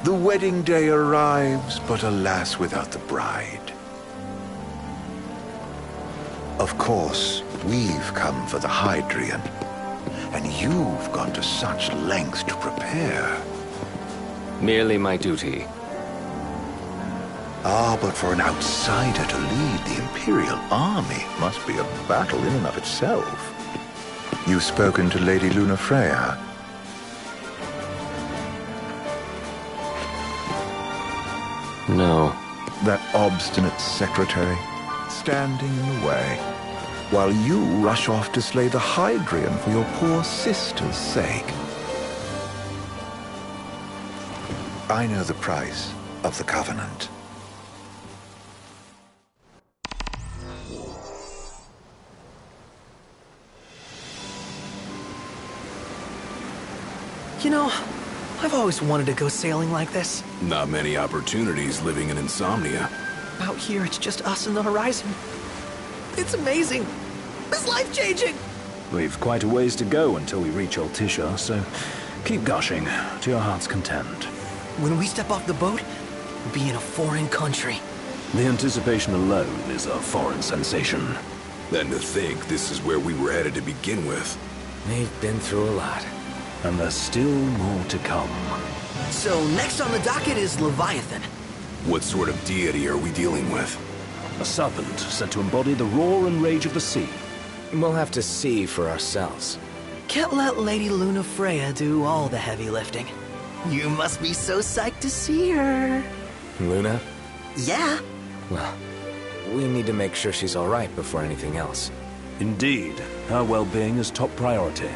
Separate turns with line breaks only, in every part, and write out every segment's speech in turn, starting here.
The wedding day arrives, but alas, without the bride. Of course, we've come for the Hydrian, and you've gone to such lengths to prepare.
Merely my duty.
Ah, but for an outsider to lead the Imperial army must be a battle in and of itself. You've spoken to Lady Lunafreya?
No.
That obstinate secretary, standing in the way, while you rush off to slay the Hydrian for your poor sister's sake. I know the price of the Covenant.
You know, I've always wanted to go sailing like this.
Not many opportunities living in Insomnia.
Out here, it's just us and the horizon. It's amazing. It's life-changing.
We've quite a ways to go until we reach Altissia, so keep gushing to your heart's content.
When we step off the boat, we'll be in a foreign country.
The anticipation alone is a foreign sensation.
Then to think this is where we were headed to begin with.
They've been through a lot.
And there's still more to come.
So next on the docket is Leviathan.
What sort of deity are we dealing with?
A serpent said to embody the roar and rage of the sea.
We'll have to see for ourselves.
Can't let Lady Lunafreya do all the heavy lifting. You must be so psyched to see her.
Luna?
Yeah.
Well, we need to make sure she's all right before anything else.
Indeed, her well-being is top priority.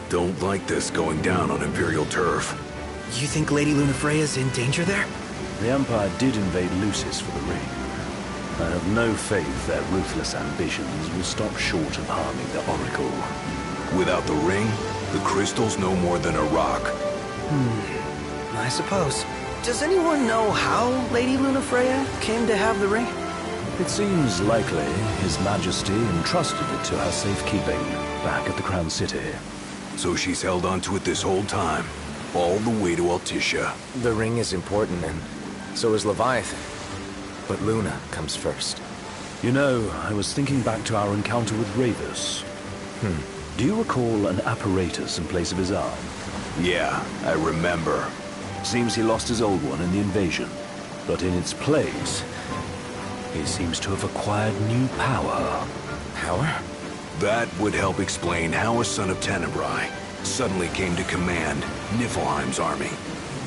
Don't like this going down on Imperial turf.
You think Lady Lunafreya's in danger there?
The Empire did invade Lucis for the ring. I have no faith their ruthless ambitions will stop short of harming the Oracle.
Without the ring, the crystal's no more than a rock.
I suppose. Does anyone know how Lady Lunafreya came to have the ring?
It seems likely His Majesty entrusted it to her safekeeping back at the Crown City.
So she's held onto it this whole time, all the way to Altissia.
The ring is important, and so is Leviathan. But Luna comes first.
You know, I was thinking back to our encounter with Ravus. Do you recall an apparatus in place of his arm?
Yeah, I remember.
Seems he lost his old one in the invasion. But in its place, he seems to have acquired new power.
Power?
That would help explain how a son of Tenebrae suddenly came to command Niflheim's army.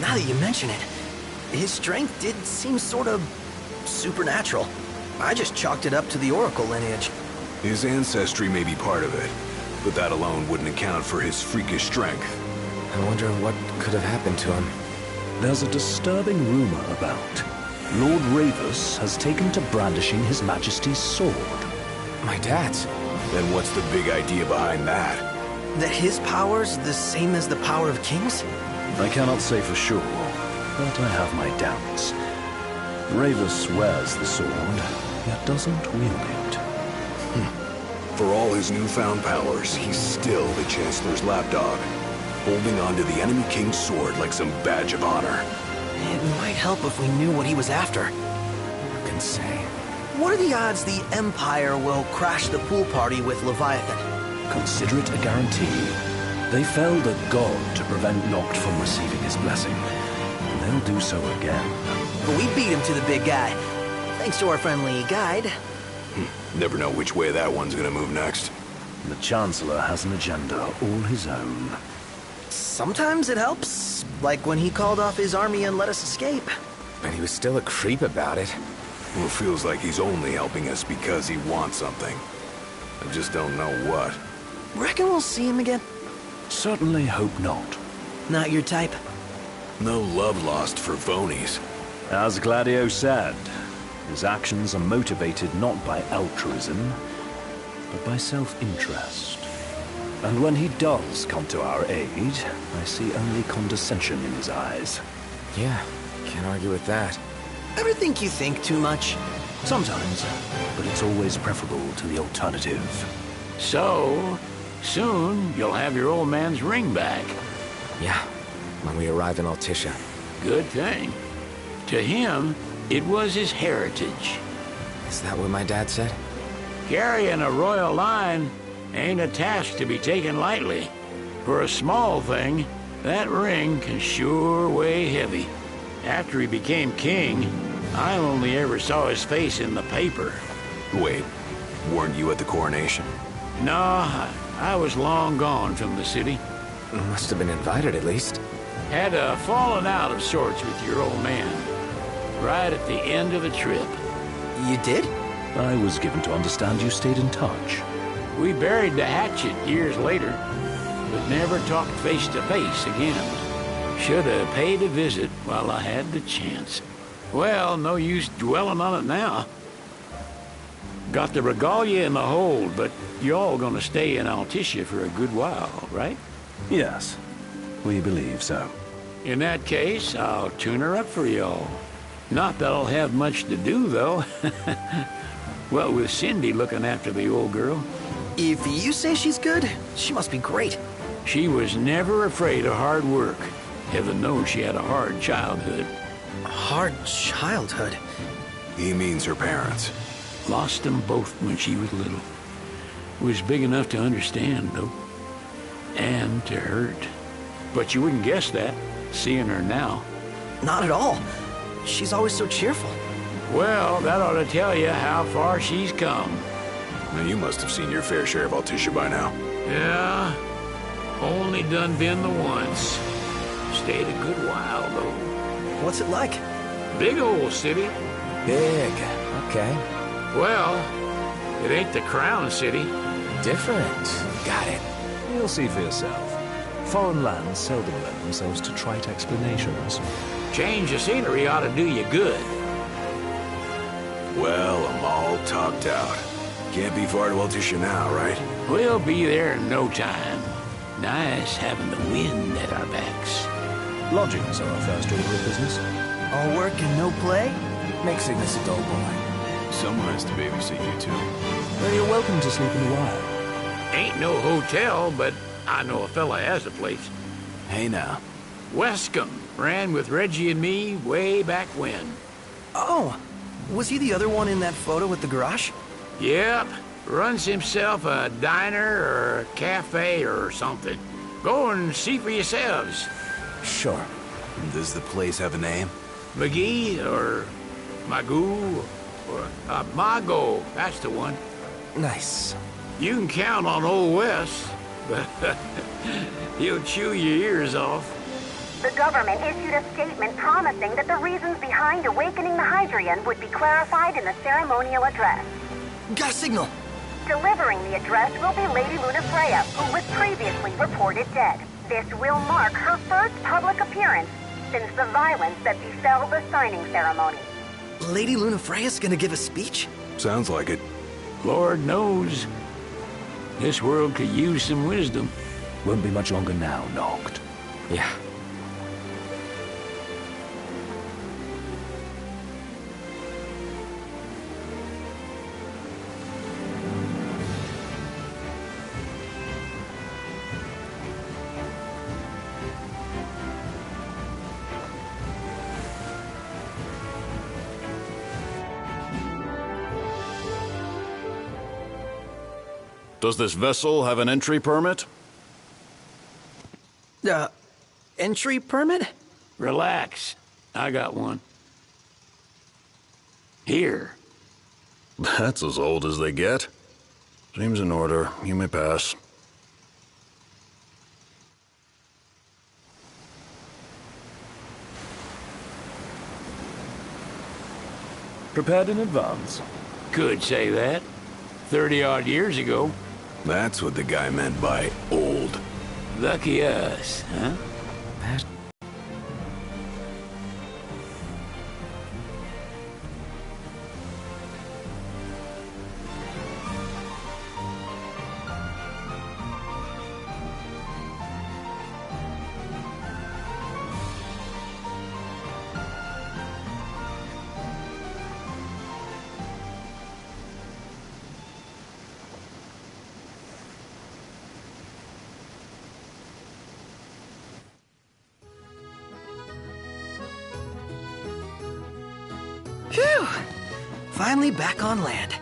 Now that you mention it, his strength did seem sort of supernatural. I just chalked it up to the Oracle lineage.
His ancestry may be part of it, but that alone wouldn't account for his freakish strength.
I wonder what could have happened to him.
There's a disturbing rumor about Lord Ravus has taken to brandishing His Majesty's sword.
My dad's.
Then what's the big idea behind that?
That his power's the same as the power of kings?
I cannot say for sure, but I have my doubts. Ravus wears the sword, yet doesn't wield it.
For all his newfound powers, he's still the Chancellor's lapdog, holding on to the enemy king's sword like some badge of honor.
It might help if we knew what he was after.
Who can say?
What are the odds the Empire will crash the pool party with Leviathan?
Consider it a guarantee. They felled a god to prevent Noct from receiving his blessing. And they'll do so again.
But we beat him to the big guy, thanks to our friendly guide.
Never know which way that one's gonna move next.
The Chancellor has an agenda all his own.
Sometimes it helps, like when he called off his army and let us escape.
But he was still a creep about it.
Well, feels like he's only helping us because he wants something. I just don't know what.
Reckon we'll see him again?
Certainly hope not.
Not your type?
No love lost for Vonies.
As Gladio said, his actions are motivated not by altruism, but by self-interest. And when he does come to our aid, I see only condescension in his eyes.
Yeah, can't argue with that.
Ever think you think too much?
Sometimes, but it's always preferable to the alternative.
So, soon you'll have your old man's ring back.
Yeah, when we arrive in Altissia.
Good thing. To him, it was his heritage.
Is that what my dad said?
Carrying a royal line ain't a task to be taken lightly. For a small thing, that ring can sure weigh heavy. After he became king, I only ever saw his face in the paper.
Wait, weren't you at the coronation?
No, I was long gone from the city.
Must have been invited at least.
Had a falling out of sorts with your old man. Right at the end of the trip.
You did?
I was given to understand you stayed in touch.
We buried the hatchet years later, but never talked face to face again. Should have paid a visit while I had the chance. Well, no use dwelling on it now. Got the regalia in the hold, but y'all gonna stay in Altissia for a good while, right?
Yes, we believe so.
In that case, I'll tune her up for y'all. Not that I'll have much to do, though. Well, with Cindy looking after the old girl.
If you say she's good, she must be great.
She was never afraid of hard work. Heaven knows she had a hard childhood.
A hard childhood.
He means her parents.
Lost them both when she was little. Was big enough to understand, though. And to hurt. But you wouldn't guess that, seeing her now.
Not at all. She's always so cheerful.
Well, that ought to tell you how far she's come.
Now, you must have seen your fair share of Altissia by now.
Yeah, only done been the once. Stayed a good while, though.
What's it like?
Big old city.
Big. Okay.
Well, it ain't the crown city.
Different. Got it.
You'll see for yourself. Foreign lands seldom lend themselves to trite explanations.
Change of scenery ought to do you good.
Well, I'm all talked out. Can't be far to Altissia now, right?
We'll be there in no time. Nice having the wind at our backs.
Lodgings are our first order of business.
All work and no play?
Makes Ignis a dull boy.
Someone has to babysit you, too.
Well, you're welcome to sleep in the wild.
Ain't no hotel, but I know a fella has a place.
Hey, now.
Wescombe ran with Reggie and me way back when.
Oh, was he the other one in that photo with the garage?
Yep, runs himself a diner or a cafe or something. Go and see for yourselves.
Sure.
Does the place have a name?
McGee or Magoo or Mago, that's the one.
Nice.
You can count on Old Wes, but he'll chew your ears off.
The government issued a statement promising that the reasons behind awakening the Hydrian would be clarified in the ceremonial address.
Got a signal.
Delivering the address will be Lady Luna Freya, who was previously reported dead. This will mark her first public appearance since the violence that befell the signing ceremony.
Lady Luna Freya's gonna give a speech?
Sounds like it.
Lord knows, this world could use some wisdom.
Won't be much longer now, Noct.
Yeah.
Does this vessel have an entry permit?
Entry permit?
Relax, I got one. Here.
That's as old as they get. Seems in order. You may pass.
Prepared in advance?
Could say that. 30-odd years ago.
That's what the guy meant by old.
Lucky us, huh?
That...
Phew! Finally back on land.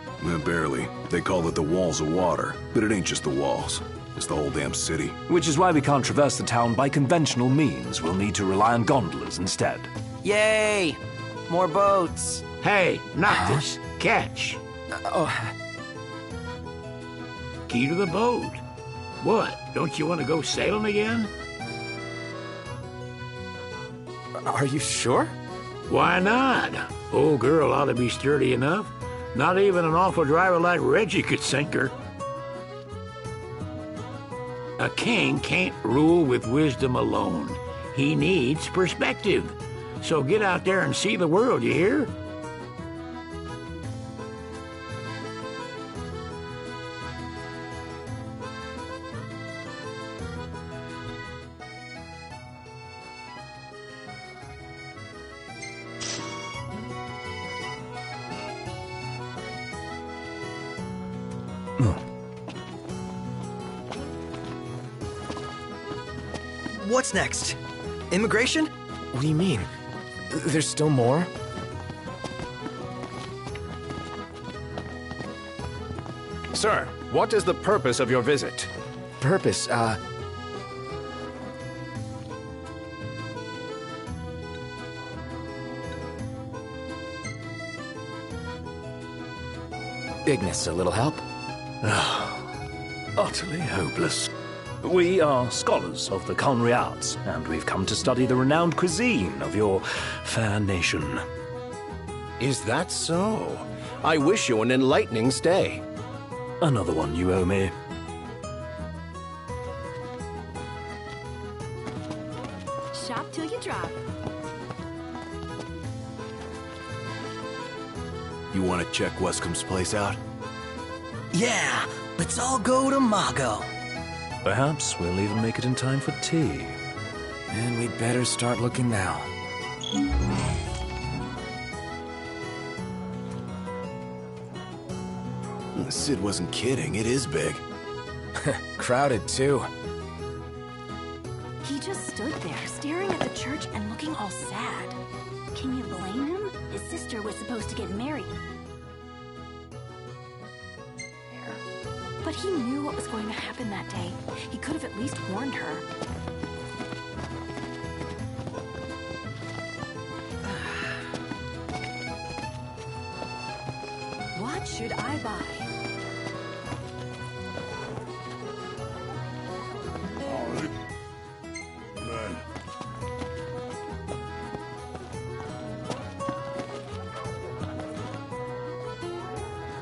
Barely. They call it the walls of water, but it ain't just the walls. It's the whole damn city.
Which is why we can't traverse the town by conventional means. We'll need to rely on gondolas instead.
Yay! More boats.
Hey, not this. Catch. Key to the boat. What? Don't you want to go sailing again?
Are you sure?
Why not? Old girl ought to be sturdy enough. Not even an awful driver like Reggie could sink her. A king can't rule with wisdom alone. He needs perspective. So get out there and see the world, you hear?
What's next? Immigration?
What do you mean? There's still more?
Sir, what is the purpose of your visit?
Purpose, Ignis, a little help?
Utterly hopeless. We are scholars of the culinary arts, and we've come to study the renowned cuisine of your fair nation.
Is that so? I wish you an enlightening stay.
Another one you owe me.
Shop till you drop.
You want to check Wescom's place out?
Yeah, let's all go to Mago.
Perhaps we'll even make it in time for tea.
And we'd better start looking now.
Sid wasn't kidding, it is big.
Crowded, too.
He just stood there, staring at the church and looking all sad. Can you blame him? His sister was supposed to get married. But he knew what was going to happen that day. He could have at least warned her. What should I buy?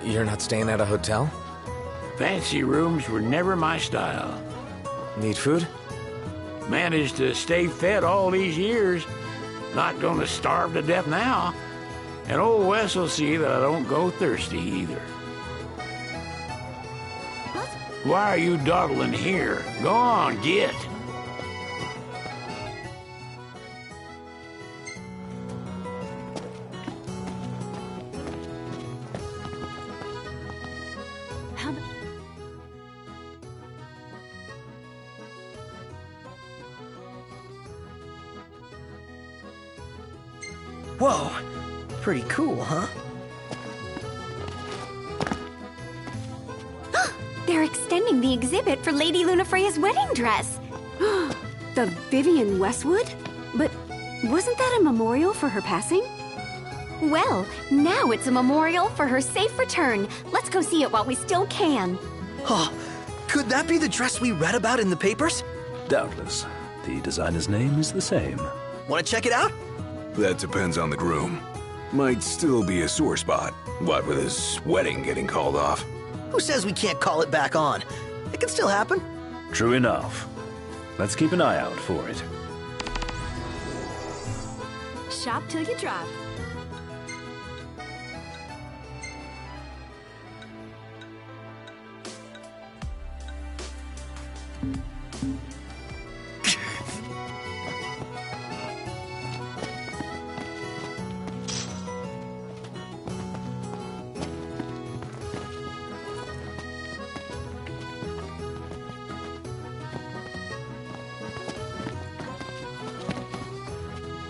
You're not staying at a hotel?
Fancy rooms were never my style.
Need food?
Managed to stay fed all these years. Not gonna starve to death now. And old Wes will see that I don't go thirsty either.
What?
Why are you dawdling here? Go on, get.
How about...
Whoa, pretty cool, huh?
They're extending the exhibit for Lady Lunafreya's wedding dress. The Vivian Westwood? But wasn't that a memorial for her passing? Well, now it's a memorial for her safe return. Let's go see it while we still can.
Huh. Could that be the dress we read about in the papers?
Doubtless. The designer's name is the same.
Want to check it out?
That depends on the groom. Might still be a sore spot. What with his wedding getting called off?
Who says we can't call it back on? It can still happen.
True enough. Let's keep an eye out for it.
Shop till you drop.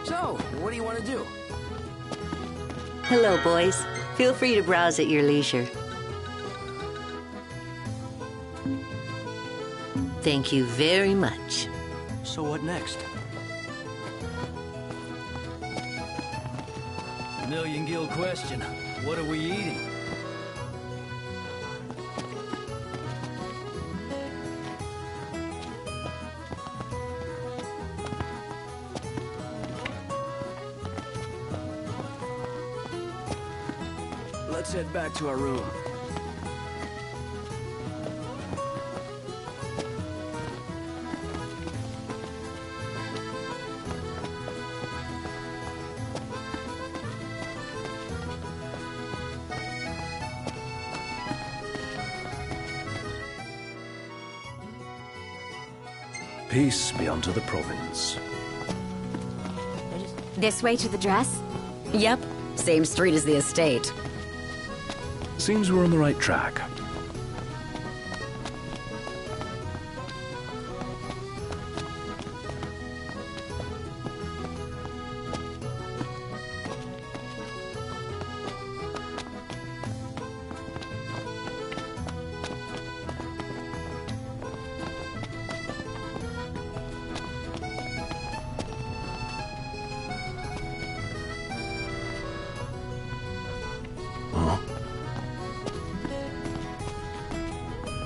So, what do you want to do?
Hello, boys. Feel free to browse at your leisure. Thank you very much.
So what next?
Million Gill question. What are we eating?
Let's head back to our room.
Peace be unto the province.
This way to the dress?
Yep, same street as the estate.
Seems we're on the right track.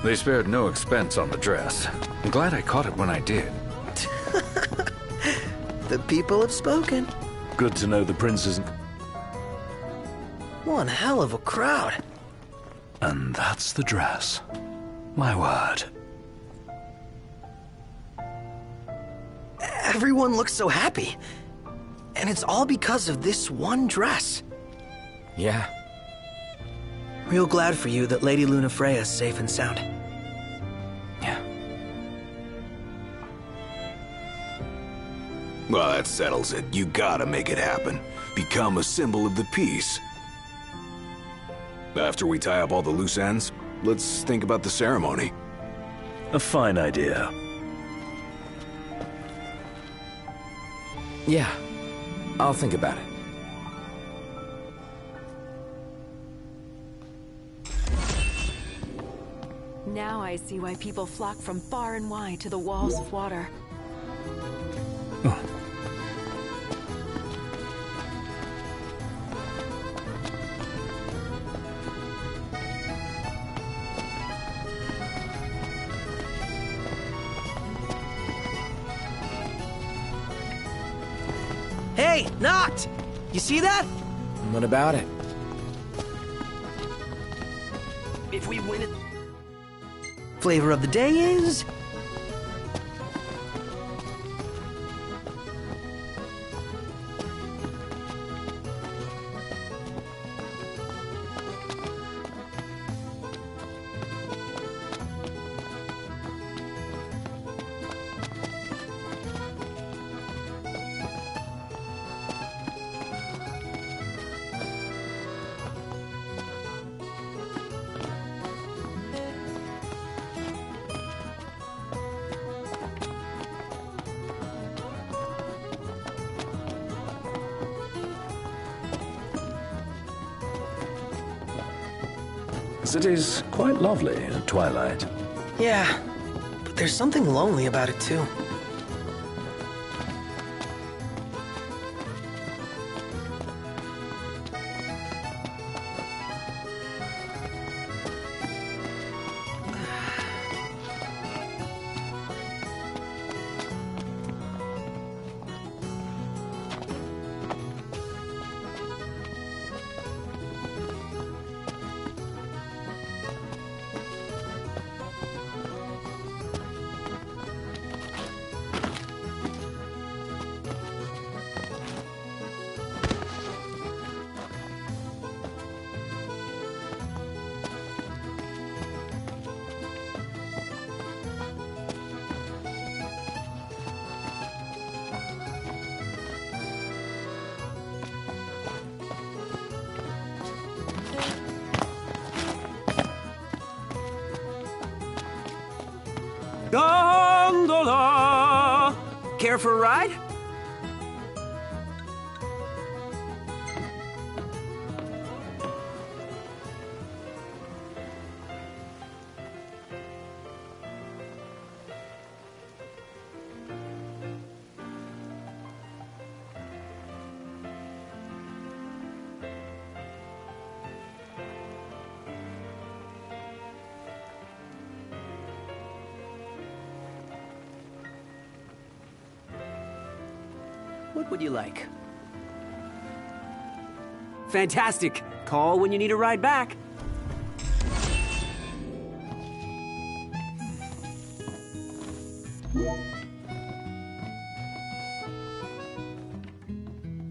They spared no expense on the dress. I'm glad I caught it when I did.
The people have spoken.
Good to know the prince isn't...
One hell of a crowd.
And that's the dress. My word.
Everyone looks so happy. And it's all because of this one dress.
Yeah.
Real glad for you that Lady Lunafreya is safe and sound.
Yeah.
Well, that settles it. You gotta make it happen. Become a symbol of the peace. After we tie up all the loose ends, let's think about the ceremony.
A fine idea.
Yeah. I'll think about it.
Now I see why people flock from far and wide to the walls of water.
Hey, Noct! You see that?
What about it?
If we win it... Flavor of the day is...
The city's quite lovely at twilight.
Yeah, but there's something lonely about it too.
Gondola! Care for a ride? What would you like? Fantastic. Call when you need a ride back.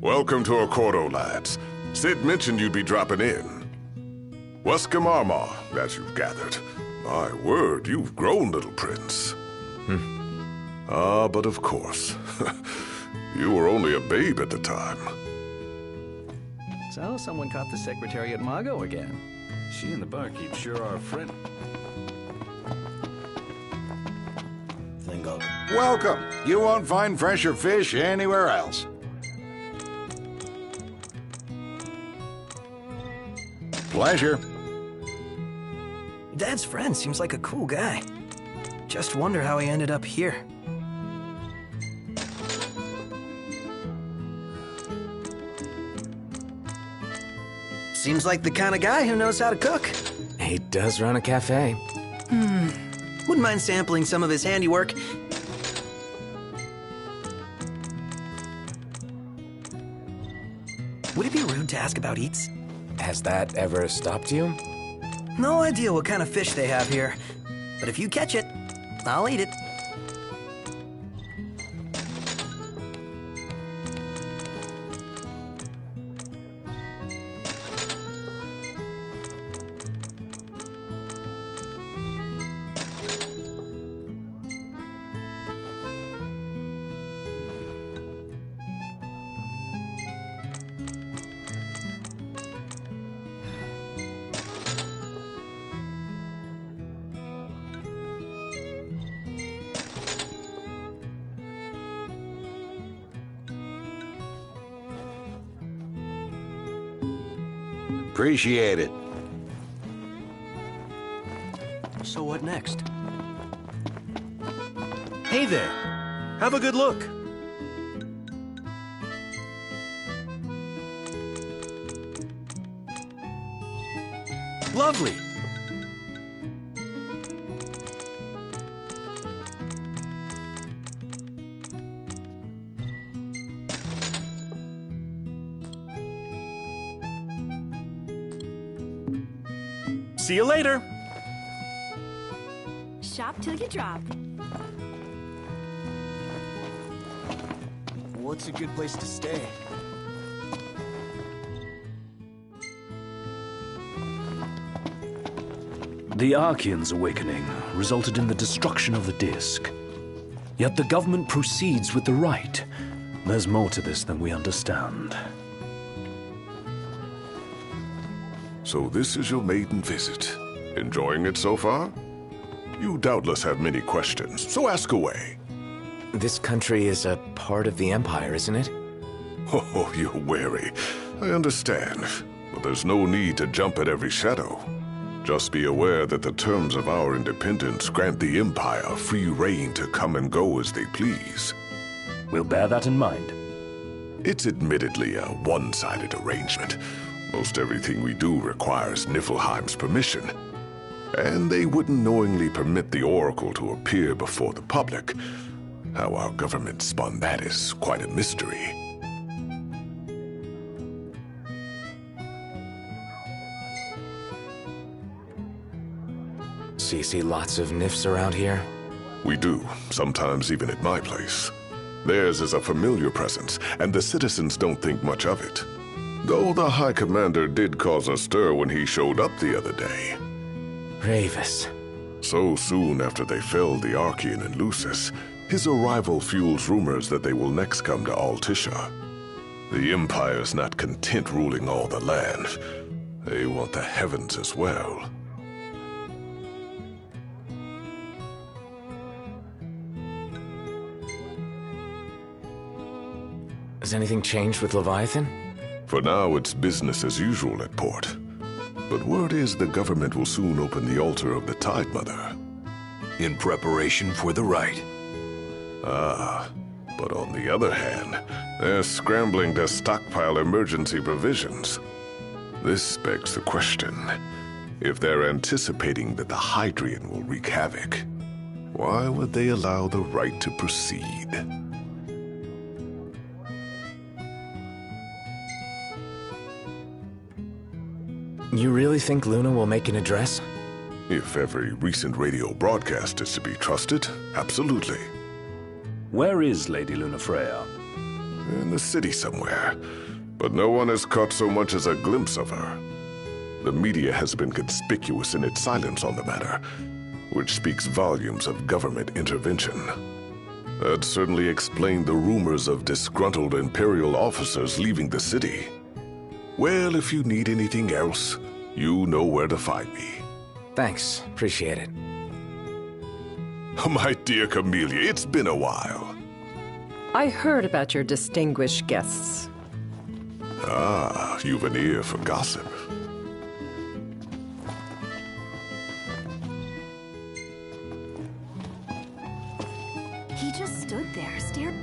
Welcome to Accordo, lads. Sid mentioned you'd be dropping in. Weskamarma, as you've gathered. My word, you've grown, little prince. Ah, but of course. You were only a babe at the time.
So, someone caught the secretary at Mago again.
She and the barkeep sure are a friend.
Welcome. You won't find fresher fish anywhere else. Pleasure.
Dad's friend seems like a cool guy. Just wonder how he ended up here. Seems like the kind of guy who knows how to cook.
He does run a cafe.
Wouldn't mind sampling some of his handiwork. Would it be rude to ask about eats?
Has that ever stopped you?
No idea what kind of fish they have here. But if you catch it, I'll eat it.
Appreciate it.
So what next? Hey there! Have a good look! Lovely! See you later!
Shop till you drop.
What's a good place to stay?
The Archean's awakening resulted in the destruction of the disk. Yet the government proceeds with the rite. There's more to this than we understand.
So this is your maiden visit. Enjoying it so far? You doubtless have many questions, so ask away.
This country is a part of the Empire, isn't it?
Oh, you're wary. I understand. But there's no need to jump at every shadow. Just be aware that the terms of our independence grant the Empire free reign to come and go as they please.
We'll bear that in mind.
It's admittedly a one-sided arrangement. Most everything we do requires Niflheim's permission. And they wouldn't knowingly permit the Oracle to appear before the public. How our government spun that is quite a mystery.
So you see lots of Nifs around here?
We do, sometimes even at my place. Theirs is a familiar presence, and the citizens don't think much of it. Though the High Commander did cause a stir when he showed up the other day.
Ravis.
So soon after they felled the Archean and Lucis, his arrival fuels rumors that they will next come to Altisha. The Empire's not content ruling all the land. They want the heavens as well.
Has anything changed with Leviathan?
For now, it's business as usual at port. But word is the government will soon open the altar of the Tide Mother.
In preparation for the rite.
Ah, but on the other hand, they're scrambling to stockpile emergency provisions. This begs the question, if they're anticipating that the Hydrian will wreak havoc, why would they allow the rite to proceed?
You really think Luna will make an address?
If every recent radio broadcast is to be trusted, absolutely.
Where is Lady Lunafreya?
In the city somewhere, but no one has caught so much as a glimpse of her. The media has been conspicuous in its silence on the matter, which speaks volumes of government intervention. That certainly explained the rumors of disgruntled Imperial officers leaving the city. Well, if you need anything else, you know where to find me.
Thanks. Appreciate it.
My dear Camellia, it's been a while.
I heard about your distinguished guests.
Ah, you've an ear for gossip.
He just stood there, stared.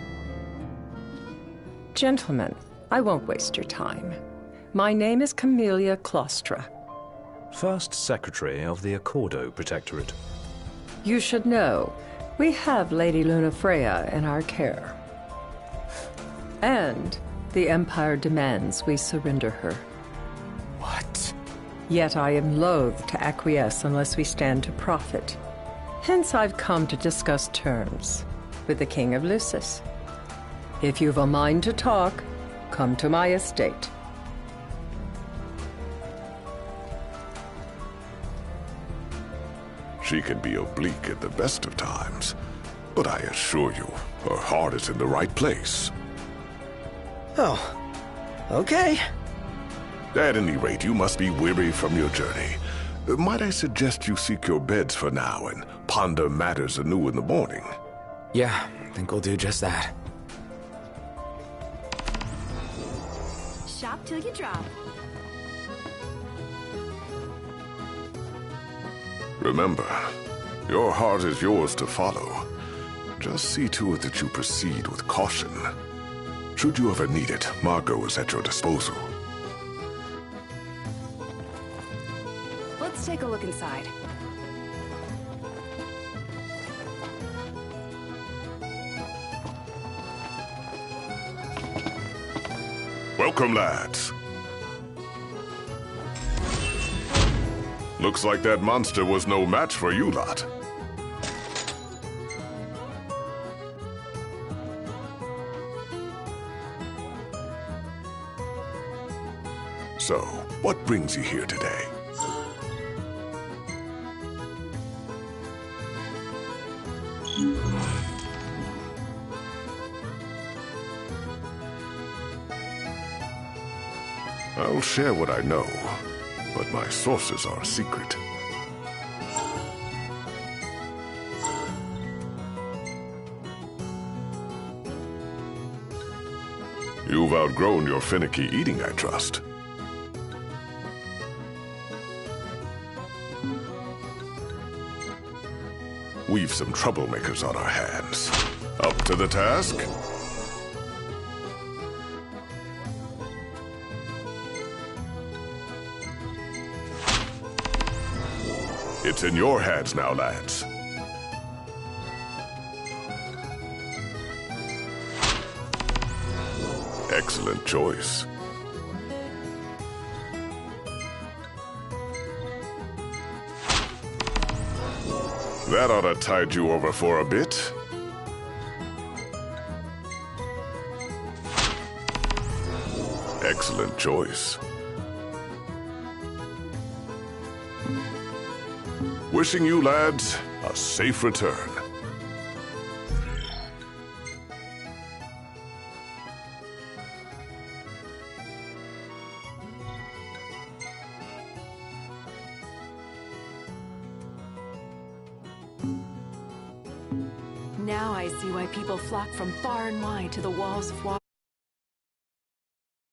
Gentlemen, I won't waste your time. My name is Camellia Claustra.
First Secretary of the Accordo Protectorate.
You should know, we have Lady Lunafreya in our care. And the Empire demands we surrender her.
What?
Yet I am loath to acquiesce unless we stand to profit. Hence I've come to discuss terms with the King of Lucis. If you've a mind to talk, come to my estate.
She can be oblique at the best of times, but I assure you, her heart is in the right place.
Oh, okay.
At any rate, you must be weary from your journey. Might I suggest you seek your beds for now and ponder matters anew in the morning?
Yeah, I think we'll do just that.
Shop till you drop.
Remember, your heart is yours to follow. Just see to it that you proceed with caution. Should you ever need it, Margot is at your disposal.
Let's take a look inside.
Welcome, lads. Looks like that monster was no match for you lot. So, what brings you here today? I'll share what I know, but my sources are a secret. You've outgrown your finicky eating, I trust. We've some troublemakers on our hands. Up to the task? It's in your hands now, lads. Excellent choice. That ought to tide you over for a bit. Excellent choice. Wishing you lads a safe return.
Now I see why people flock from far and wide to the walls of water.